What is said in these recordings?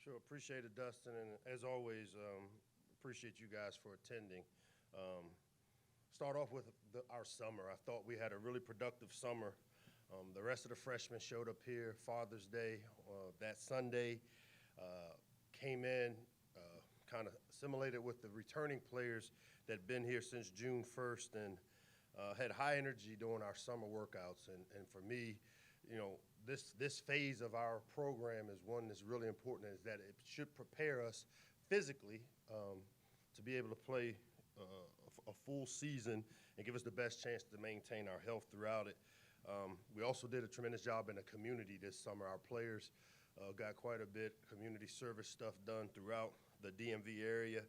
Sure, appreciate it, Dustin, and as always, appreciate you guys for attending. Start off with our summer. I thought we had a really productive summer. The rest of the freshmen showed up here Father's Day that Sunday, came in, kind of assimilated with the returning players that had been here since June 1st, and had high energy during our summer workouts. And for me, this phase of our program is one that's really important, is that it should prepare us physically to be able to play a full season and give us the best chance to maintain our health throughout it. We also did a tremendous job in the community this summer. Our players got quite a bit community service stuff done throughout the DMV area.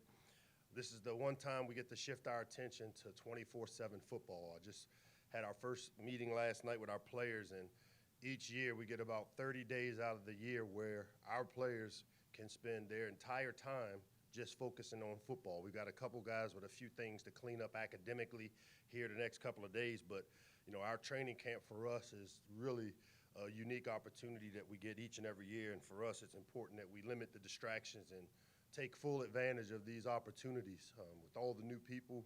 This is the one time we get to shift our attention to 24/7 football. I just had our first meeting last night with our players, and each year we get about 30 days out of the year where our players can spend their entire time just focusing on football. We've got a couple guys with a few things to clean up academically here the next couple of days, but our training camp for us is really a unique opportunity that we get each and every year, and for us it's important that we limit the distractions and take full advantage of these opportunities. With all the new people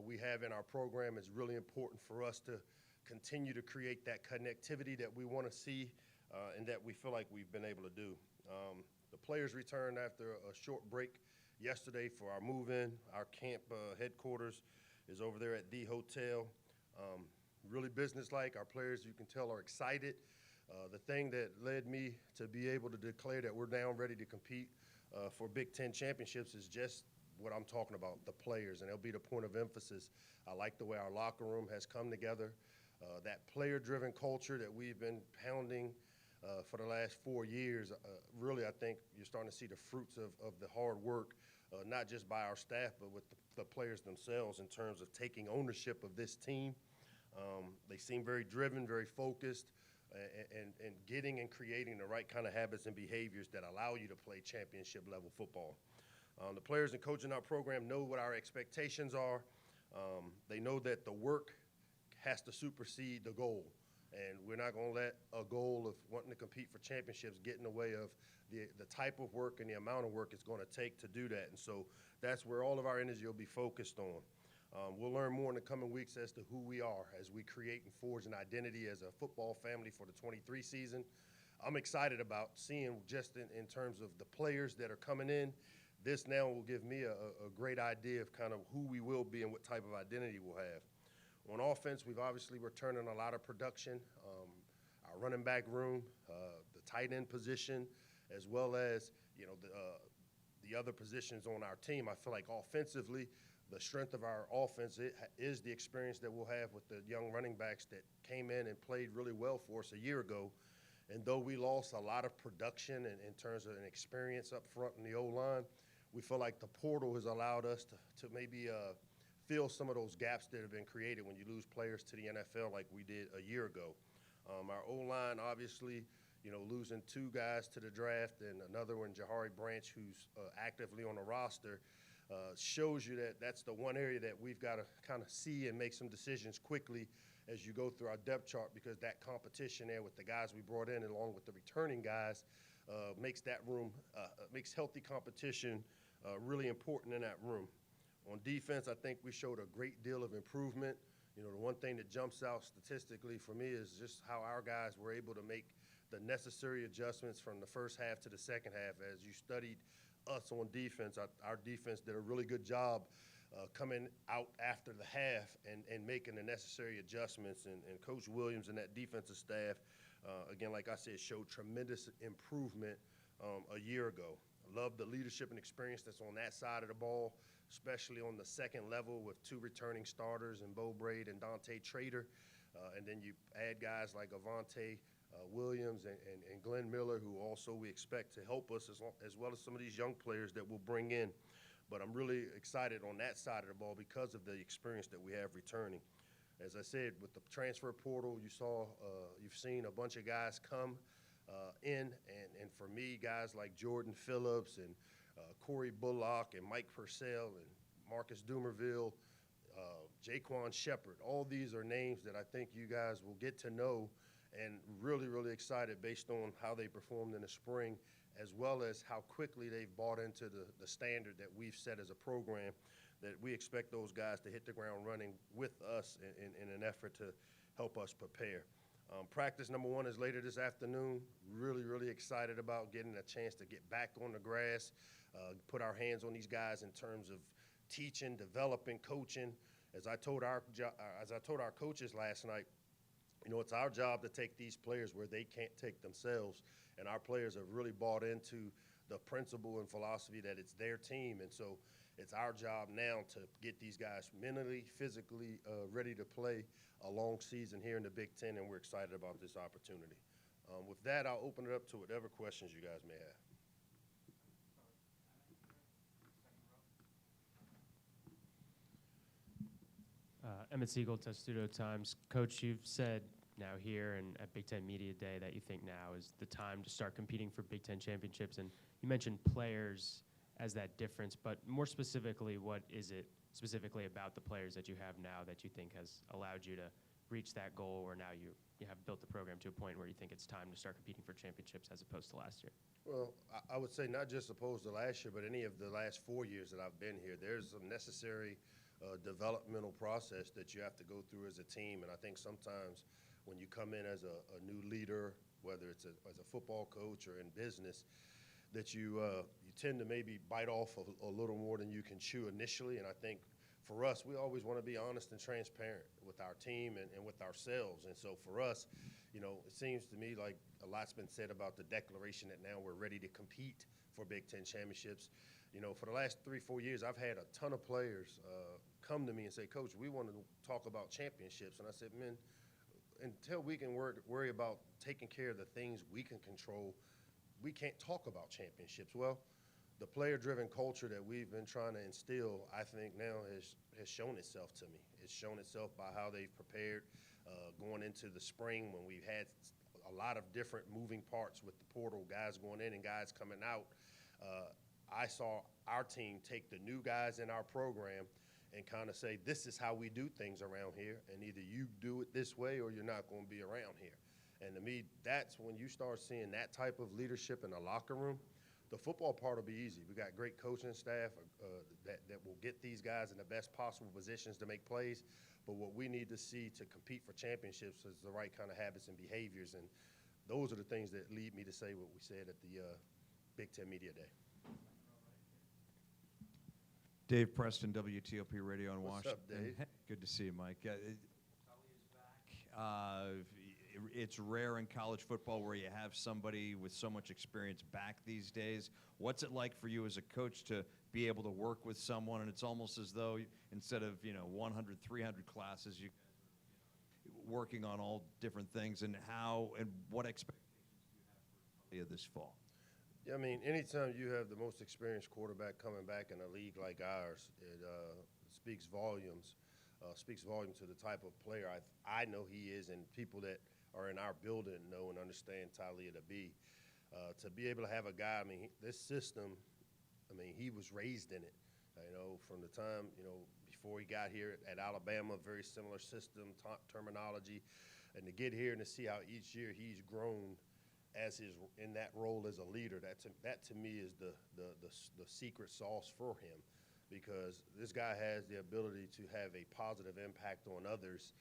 we have in our program, it's really important for us to continue to create that connectivity that we want to see and that we feel like we've been able to do. The players returned after a short break yesterday for our move-in. Our camp headquarters is over there at the hotel. Really businesslike. Our players, you can tell, are excited. The thing that led me to be able to declare that we're now ready to compete for Big Ten championships is just what I'm talking about, the players, and it'll be the point of emphasis. I like the way our locker room has come together. That player-driven culture that we've been pounding for the last 4 years, really I think you're starting to see the fruits of the hard work, not just by our staff, but with the players themselves in terms of taking ownership of this team. They seem very driven, very focused, and getting and creating the right kind of habits and behaviors that allow you to play championship-level football. The players and coaching our program know what our expectations are. They know that the work has to supersede the goal, and we're not going to let a goal of wanting to compete for championships get in the way of the type of work and the amount of work it's going to take to do that. And so that's where all of our energy will be focused on. We'll learn more in the coming weeks as to who we are as we create and forge an identity as a football family for the 23 season. I'm excited about seeing just in terms of the players that are coming in. This now will give me a great idea of kind of who we will be and what type of identity we'll have. On offense, we've obviously returning a lot of production. Our running back room, the tight end position, as well as the other positions on our team. I feel like offensively, the strength of our offense is the experience that we'll have with the young running backs that came in and played really well for us a year ago. And though we lost a lot of production in terms of an experience up front in the O-line, we feel like the portal has allowed us to maybe fill some of those gaps that have been created when you lose players to the NFL like we did a year ago. Our O-line, obviously, losing 2 guys to the draft and another one, Jahari Branch, who's actively on the roster, shows you that that's the one area that we've got to kind of see and make some decisions quickly as you go through our depth chart, because that competition there with the guys we brought in along with the returning guys makes that room, makes healthy competition really important in that room. On defense, I think we showed a great deal of improvement. The one thing that jumps out statistically for me is just how our guys were able to make the necessary adjustments from the first half to the second half. As you studied us on defense, our defense did a really good job coming out after the half and making the necessary adjustments. And Coach Williams and that defensive staff, again, like I said, showed tremendous improvement a year ago. I love the leadership and experience that's on that side of the ball, especially on the second level with 2 returning starters in Bo Braid and Dante Trader. And then you add guys like Avante Williams and Glenn Miller, who also we expect to help us as well as some of these young players that we'll bring in. But I'm really excited on that side of the ball because of the experience that we have returning. As I said, with the transfer portal, you've seen a bunch of guys come in, and for me, guys like Jordan Phillips and Corey Bullock and Mike Purcell and Marcus Dumerville, Jaquan Shepard, all these are names that I think you guys will get to know, and really, really excited based on how they performed in the spring as well as how quickly they've bought into the standard that we've set as a program, that we expect those guys to hit the ground running with us in an effort to help us prepare. Practice number 1 is later this afternoon. Really, really excited about getting a chance to get back on the grass, put our hands on these guys in terms of teaching, developing, coaching. As I told our coaches last night, it's our job to take these players where they can't take themselves, and our players have really bought into the principle and philosophy that it's their team, and so it's our job now to get these guys mentally, physically ready to play a long season here in the Big Ten, and we're excited about this opportunity. With that, I'll open it up to whatever questions you guys may have. Emmett Siegel, Testudo Times. Coach, you've said now here and at Big Ten Media Day that you think now is the time to start competing for Big Ten championships, and you mentioned players as that difference, but more specifically, what is it specifically about the players that you have now that you think has allowed you to reach that goal, or now you have built the program to a point where you think it's time to start competing for championships as opposed to last year? Well, I would say not just opposed to last year, but any of the last 4 years that I've been here. There's some necessary developmental process that you have to go through as a team, and I think sometimes when you come in as a new leader, whether it's as a football coach or in business, that you tend to maybe bite off a little more than you can chew initially. And I think for us, we always want to be honest and transparent with our team and with ourselves. And so for us, it seems to me like a lot's been said about the declaration that now we're ready to compete for Big Ten championships. For the last 3-4 years, I've had a ton of players come to me and say, Coach, we want to talk about championships. And I said, man, until we can worry about taking care of the things we can control, we can't talk about championships. Well, the player-driven culture that we've been trying to instill, I think now has shown itself to me. It's shown itself by how they've prepared going into the spring when we've had a lot of different moving parts with the portal, guys going in and guys coming out. I saw our team take the new guys in our program and kind of say, this is how we do things around here, and either you do it this way or you're not going to be around here. And to me, that's when you start seeing that type of leadership in the locker room. The football part will be easy. We got great coaching staff that will get these guys in the best possible positions to make plays. But what we need to see to compete for championships is the right kind of habits and behaviors. And those are the things that lead me to say what we said at the Big Ten Media Day. Dave Preston, WTOP Radio in What's Washington. up, Dave? Good to see you, Mike. It's rare in college football where you have somebody with so much experience back these days. What's it like for you as a coach to be able to work with someone, and it's almost as though instead of 100, 300 classes, you working on all different things, and what expectations do you have for this fall? Yeah, I mean, anytime you have the most experienced quarterback coming back in a league like ours, it speaks volumes. Speaks volume to the type of player I know he is, and people that are in our building know and understand Talia to be. To be able to have a guy, I mean, this system, I mean, he was raised in it. From the time, before he got here at Alabama, very similar system, terminology, and to get here and to see how each year he's grown in that role as a leader, that to me is the secret sauce for him. Because this guy has the ability to have a positive impact on others,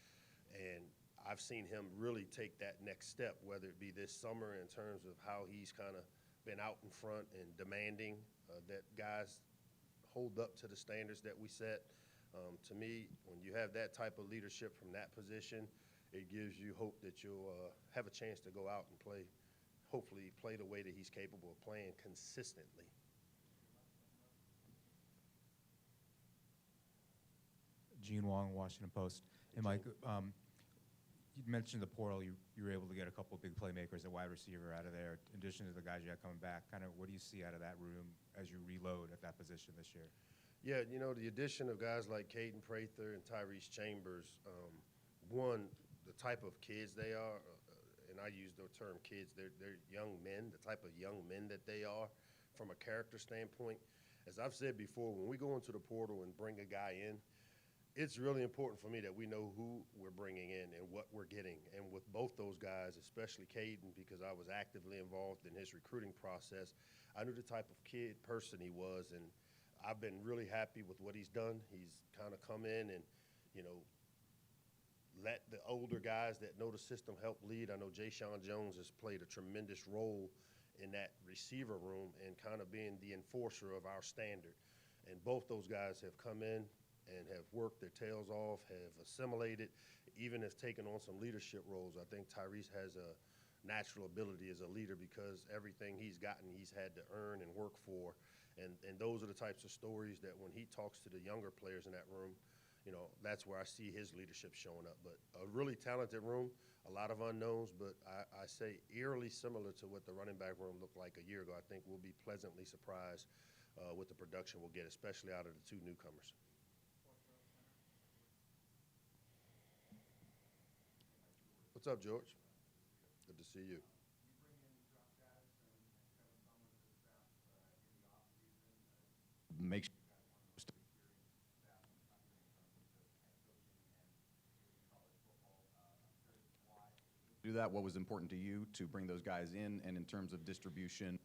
and I've seen him really take that next step, whether it be this summer in terms of how he's kind of been out in front and demanding that guys hold up to the standards that we set. To me, when you have that type of leadership from that position, it gives you hope that you'll have a chance to go out and hopefully play the way that he's capable of playing consistently. Gene Wong, Washington Post. And Mike, you mentioned the portal. You were able to get a couple of big playmakers at wide receiver out of there, in addition to the guys you had coming back. Kind of what do you see out of that room as you reload at that position this year? Yeah, the addition of guys like Caden Prather and Tyrese Chambers, one, the type of kids they are, and I use the term kids, they're young men, the type of young men that they are from a character standpoint. As I've said before, when we go into the portal and bring a guy in, it's really important for me that we know who we're bringing in and what we're getting. And with both those guys, especially Caden, because I was actively involved in his recruiting process, I knew the type of person he was, and I've been really happy with what he's done. He's kind of come in and, you know, let the older guys that know the system help lead. I know Jay Sean Jones has played a tremendous role in that receiver room and kind of being the enforcer of our standard. And both those guys have come in and have worked their tails off, have assimilated, even has taken on some leadership roles. I think Tyrese has a natural ability as a leader because everything he's gotten, he's had to earn and work for. And those are the types of stories that when he talks to the younger players in that room, you know, that's where I see his leadership showing up. But a really talented room, a lot of unknowns, but I say eerily similar to what the running back room looked like a year ago. I think we'll be pleasantly surprised with the production we'll get, especially out of the two newcomers. What's up, George? Good to see you. Make do that. What was important to you to bring those guys in, and in terms of distribution?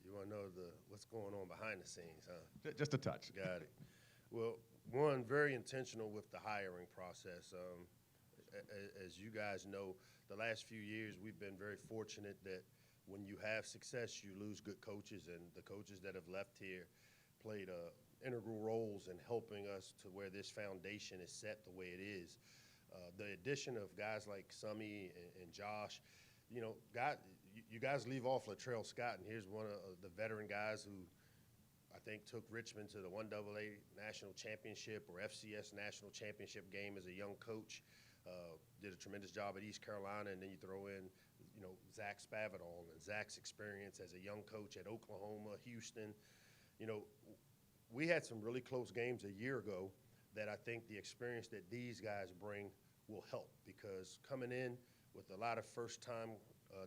You want to know what's going on behind the scenes, huh? Just a touch. Got it. Well, one, very intentional with the hiring process. As you guys know, the last few years we've been very fortunate that when you have success, you lose good coaches, and the coaches that have left here played integral roles in helping us to where this foundation is set the way it is. The addition of guys like Summy and Josh, you know, you guys leave off Latrell Scott, and here's one of the veteran guys who I think took Richmond to the 1AA National Championship or FCS National Championship game as a young coach. Did a tremendous job at East Carolina, and then you throw in, you know, Zach Spavital and Zach's experience as a young coach at Oklahoma, Houston. You know, we had some really close games a year ago that I think the experience that these guys bring will help, because coming in with a lot of first-time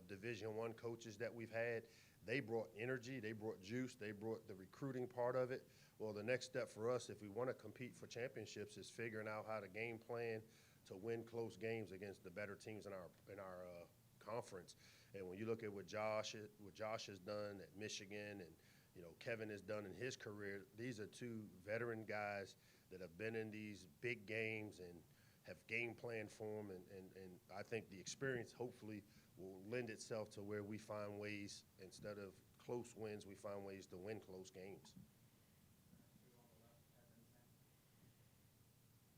Division I coaches that we've had, they brought energy, they brought juice, they brought the recruiting part of it. Well, the next step for us, if we want to compete for championships, is figuring out how to game plan to win close games against the better teams in our conference. And when you look at what Josh has done at Michigan, and you know Kevin has done in his career, these are two veteran guys that have been in these big games and have game planned for them. And I think the experience hopefully will lend itself to where we find ways, instead of close wins, we find ways to win close games.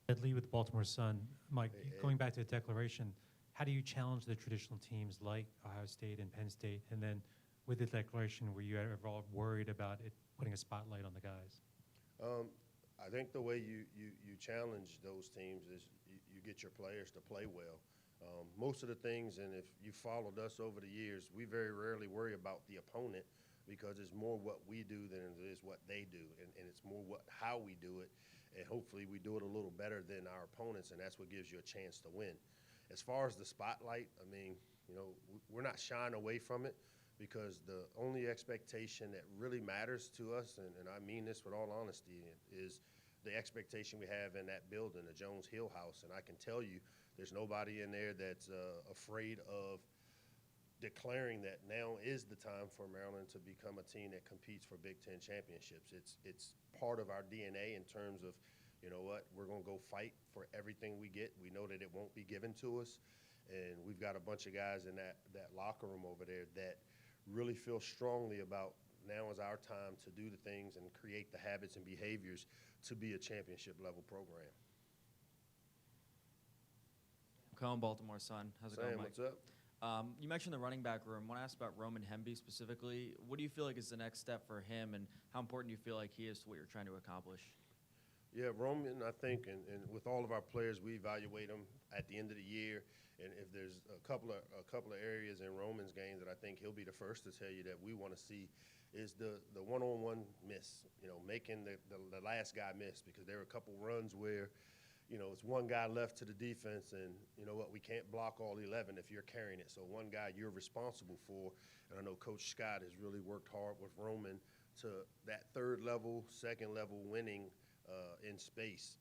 Ed Lee with the Baltimore Sun. Mike, going back to the declaration, how do you challenge the traditional teams like Ohio State and Penn State? And then with the declaration, were you ever worried about it putting a spotlight on the guys? I think the way you challenge those teams is you get your players to play well. Most of the things, and if you followed us over the years, we very rarely worry about the opponent, because it's more what we do than it is what they do, and it's more how we do it, and hopefully we do it a little better than our opponents, and that's what gives you a chance to win. As far as the spotlight, I mean, you know, we're not shying away from it, because the only expectation that really matters to us, and I mean this with all honesty, is the expectation we have in that building, the Jones Hill House. And I can tell you there's nobody in there that's afraid of declaring that now is the time for Maryland to become a team that competes for Big Ten championships. It's part of our DNA in terms of, you know what, we're going to go fight for everything we get. We know that it won't be given to us. And we've got a bunch of guys in that locker room over there that really feel strongly about now is our time to do the things and create the habits and behaviors to be a championship level program. Cohen, Baltimore Sun. How's it going, Mike? What's up? You mentioned the running back room. I want to ask about Roman Heimerdinger specifically. What do you feel like is the next step for him, and how important do you feel like he is to what you're trying to accomplish? Yeah, Roman, I think, and with all of our players, we evaluate them at the end of the year. And if there's a couple of areas in Roman's game that I think he'll be the first to tell you that we want to see, is the one-on-one miss, you know, making the last guy miss, because there were a couple runs where, it's one guy left to the defense, and you know what, we can't block all 11 if you're carrying it. So one guy you're responsible for, and I know Coach Scott has really worked hard with Roman to that third level, second level winning in space.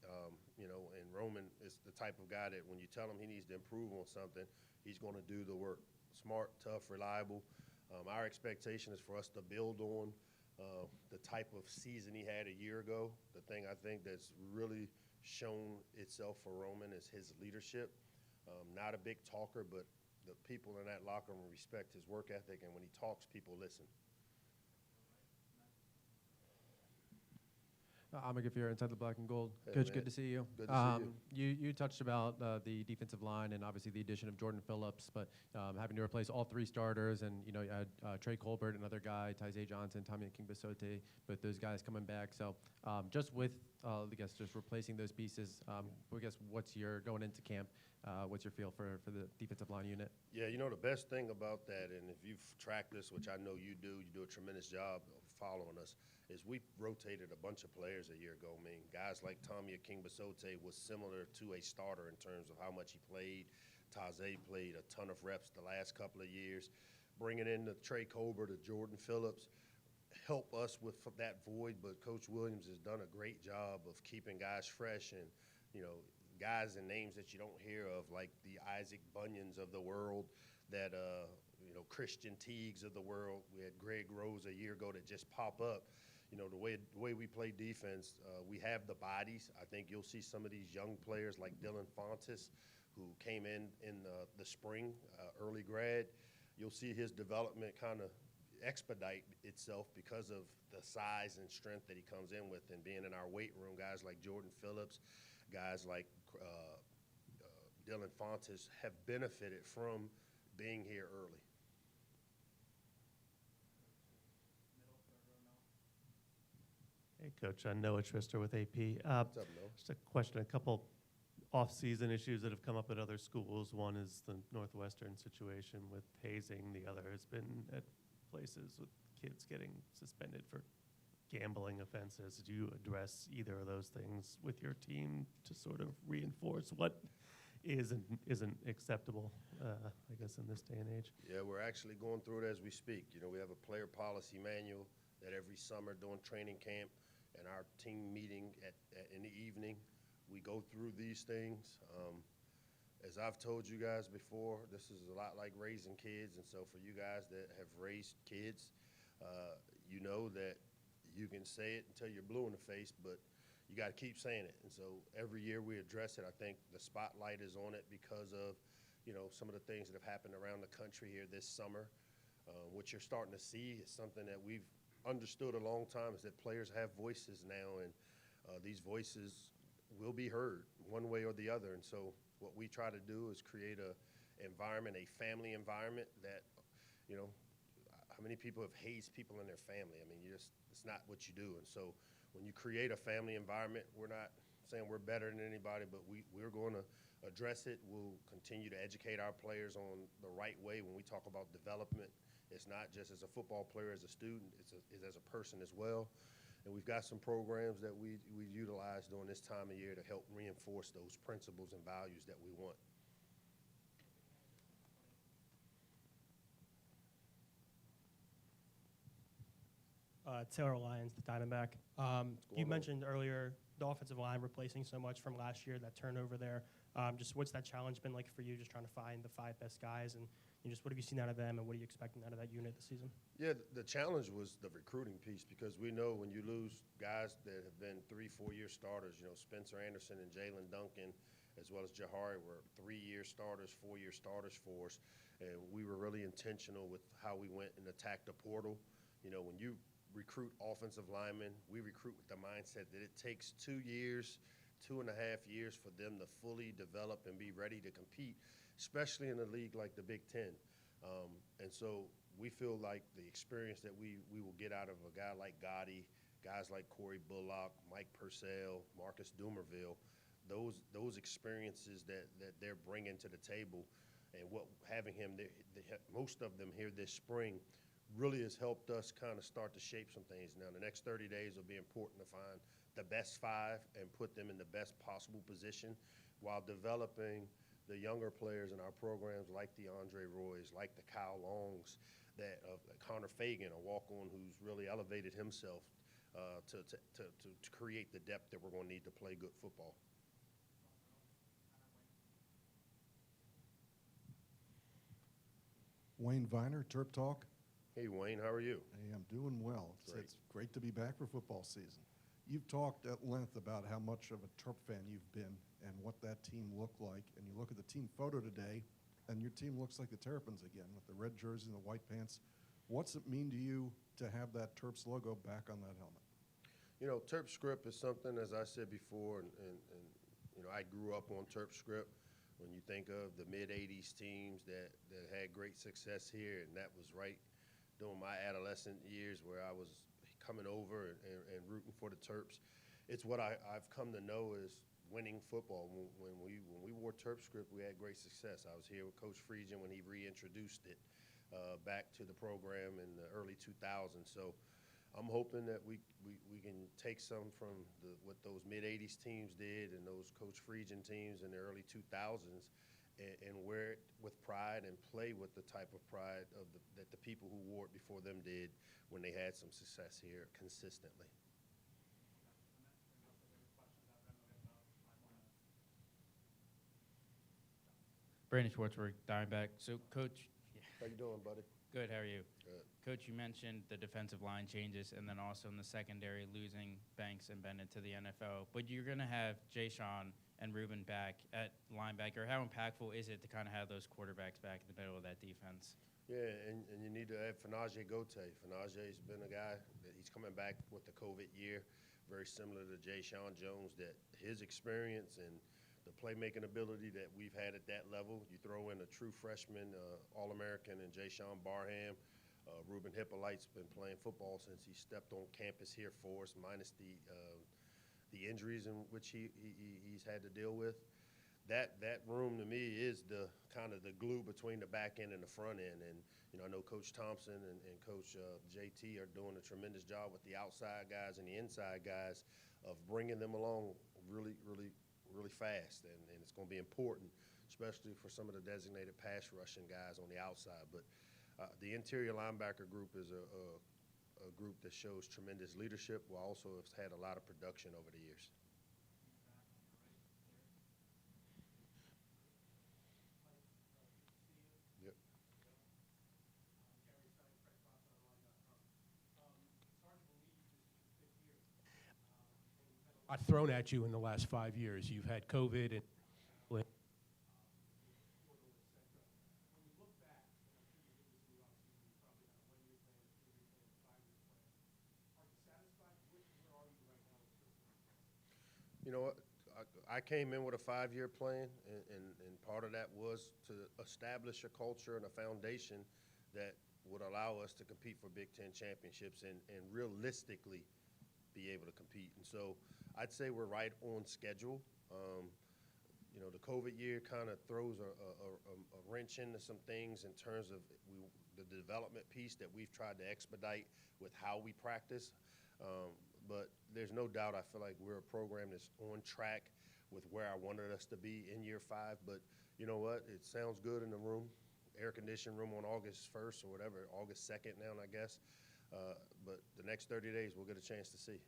And Roman is the type of guy that when you tell him he needs to improve on something, he's going to do the work. Smart, tough, reliable. Our expectation is for us to build on the type of season he had a year ago. The thing I think that's really shown itself for Roman is his leadership. Not a big talker, but the people in that locker room respect his work ethic, and when he talks, people listen. I'm a Gaffir inside the black and gold. Hey, Coach, man. good to see you. Good to see you. You touched about the defensive line and obviously the addition of Jordan Phillips, but having to replace all three starters, and you had Trey Colbert, another guy, Tyzay Johnson, Tommy Kingbasote, both those guys coming back. So just with just replacing those pieces, I guess what's your going into camp? What's your feel for the defensive line unit? Yeah, the best thing about that, and if you've tracked this, which I know you do a tremendous job of following us, is we rotated a bunch of players a year ago. I mean, guys like Tommy Kingbasote was similar to a starter in terms of how much he played. Taze played a ton of reps the last couple of years. Bringing in the Trey Colbert, the Jordan Phillips, help us with that void, but Coach Williams has done a great job of keeping guys fresh and, guys and names that you don't hear of, like the Isaac Bunyans of the world, that, Christian Teagues of the world. We had Greg Rose a year ago that just pop up. The way we play defense, we have the bodies. I think you'll see some of these young players like Dylan Fontes, who came in the spring, early grad. You'll see his development kind of expedite itself because of the size and strength that he comes in with, and being in our weight room. Guys like Jordan Phillips, guys like Dylan Fontes have benefited from being here early. Hey, Coach. Noah Trister with AP. What's up, Noah? Just a question. A couple off-season issues that have come up at other schools. One is the Northwestern situation with hazing. The other has been at places with kids getting suspended for gambling offenses. Do you address either of those things with your team to sort of reinforce what is and isn't acceptable, I guess, in this day and age? Yeah, we're actually going through it as we speak. We have a player policy manual that every summer during training camp and our team meeting in the evening, we go through these things. As I've told you guys before, this is a lot like raising kids, and so for you guys that have raised kids, you know that you can say it until you're blue in the face, but you got to keep saying it. And so every year we address it. I think the spotlight is on it because of, some of the things that have happened around the country here this summer. What you're starting to see is something that we've understood a long time, is that players have voices now, and these voices will be heard one way or the other. And so what we try to do is create a environment, a family environment that, how many people have hazed people in their family? I mean, it's not what you do. And so when you create a family environment, we're not saying we're better than anybody, but we're going to address it. We'll continue to educate our players on the right way. When we talk about development, it's not just as a football player, as a student, it's as a person as well. And we've got some programs that we utilize during this time of year to help reinforce those principles and values that we want. Taylor Lyons, the Diamondback. You mentioned earlier the offensive line replacing so much from last year, that turnover there. Just what's that challenge been like for you, just trying to find the 5 best guys, and just what have you seen out of them, and what are you expecting out of that unit this season? Yeah, the challenge was the recruiting piece, because we know when you lose guys that have been 3-4-year starters, Spencer Anderson and Jalen Duncan, as well as Jahari, were 3-year starters, 4-year starters for us, and we were really intentional with how we went and attacked the portal. When you recruit offensive linemen, we recruit with the mindset that it takes 2 years, 2.5 years for them to fully develop and be ready to compete, especially in a league like the Big Ten. And so we feel like the experience that we will get out of a guy like Gotti, guys like Corey Bullock, Mike Purcell, Marcus Dumerville, those experiences that they're bringing to the table, and what having him, most of them here this spring, really has helped us kind of start to shape some things. Now, the next 30 days will be important to find the best 5 and put them in the best possible position while developing the younger players in our programs like the Andre Roys, like the Kyle Longs, that Connor Fagan, a walk-on who's really elevated himself to create the depth that we're going to need to play good football. Wayne Viner, Terp Talk. Hey, Wayne, how are you? Hey, I'm doing well. Great. It's great to be back for football season. You've talked at length about how much of a Terp fan you've been and what that team looked like. And you look at the team photo today, and your team looks like the Terrapins again with the red jersey and the white pants. What's it mean to you to have that Terps logo back on that helmet? You know, Terp script is something, as I said before, and you know, I grew up on Terp script. When you think of the mid-'80s teams that had great success here, and that was right during my adolescent years where I was coming over and rooting for the Terps. It's what I've come to know as winning football. When we wore Terp script, we had great success. I was here with Coach Friedgen when he reintroduced it back to the program in the early 2000s. So I'm hoping that we can take some from what those mid-'80s teams did and those Coach Friedgen teams in the early 2000s and wear it with pride and play with the type of pride that the people who wore it before them did when they had some success here consistently. Brandon Schwartzberg, Diamondback. So, Coach, How you doing, buddy? good, how are you? Good. Coach, you mentioned the defensive line changes and then also in the secondary losing Banks and Bennett to the NFL. But you're going to have Jay Sean and Ruben back at linebacker. How impactful is it to kind of have those quarterbacks back in the middle of that defense? Yeah, and you need to add Fanaje Gote. Fanaje's been a guy that he's coming back with the COVID year, very similar to Jay Sean Jones, that his experience and the playmaking ability that we've had at that level. You throw in a true freshman, All-American, and Jay Sean Barham. Ruben Hippolyte's been playing football since he stepped on campus here for us, minus the injuries in which he's had to deal with. That room to me is the kind of the glue between the back end and the front end. And you know, I know Coach Thompson and Coach JT are doing a tremendous job with the outside guys and the inside guys of bringing them along really fast. And it's going to be important, especially for some of the designated pass rushing guys on the outside. But the interior linebacker group is a group that shows tremendous leadership while also has had a lot of production over the years. Yep. I've thrown at you in the last 5 years. You've had COVID and You know what? I came in with a 5-year plan, and part of that was to establish a culture and a foundation that would allow us to compete for Big Ten championships and realistically be able to compete. And so I'd say we're right on schedule. You know, the COVID year kind of throws a wrench into some things in terms of the development piece that we've tried to expedite with how we practice. But there's no doubt I feel like we're a program that's on track with where I wanted us to be in year 5. But you know what? It sounds good in the room, air-conditioned room on August 1st or whatever, August 2nd now, I guess. But the next 30 days we'll get a chance to see.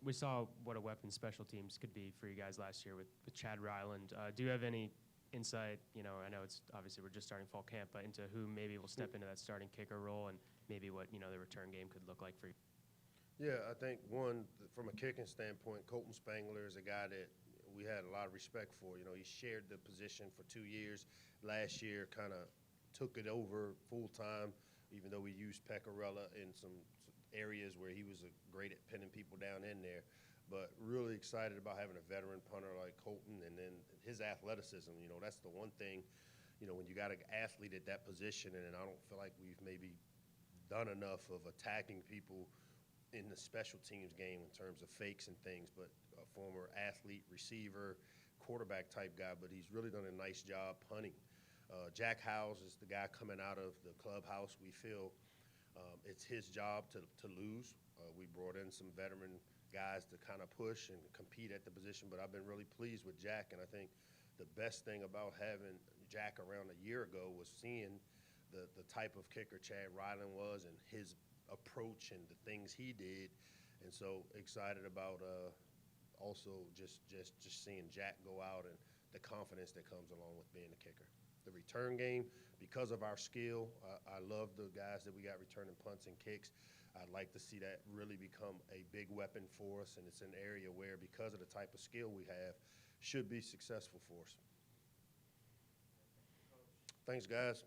We saw what a weapon special teams could be for you guys last year with Chad Ryland. Do you have any insight, you know, I know it's obviously we're just starting fall camp, but into who maybe will step into that starting kicker role and maybe what, you know, the return game could look like for you? Yeah, I think one, from a kicking standpoint, Colton Spangler is a guy that we had a lot of respect for. You know, he shared the position for 2 years. Last year kind of took it over full-time, even though we used Pecorella in some areas where he was great at pinning people down in there. But really excited about having a veteran punter like Colton, and then his athleticism. You know, that's the one thing, you know, when you got an athlete at that position, and I don't feel like we've maybe done enough of attacking people in the special teams game in terms of fakes and things, but a former athlete, receiver, quarterback type guy, but he's really done a nice job punting. Jack Howes is the guy coming out of the clubhouse. We feel it's his job to lose. We brought in some veteran guys to kind of push and compete at the position, but I've been really pleased with Jack, and I think the best thing about having Jack around a year ago was seeing the type of kicker Chad Ryland was and his approach and the things he did, and so excited about also just seeing Jack go out and the confidence that comes along with being a kicker. The return game, because of our skill, I love the guys that we got returning punts and kicks. I'd like to see that really become a big weapon for us, and it's an area where, because of the type of skill we have, should be successful for us. Thanks, guys.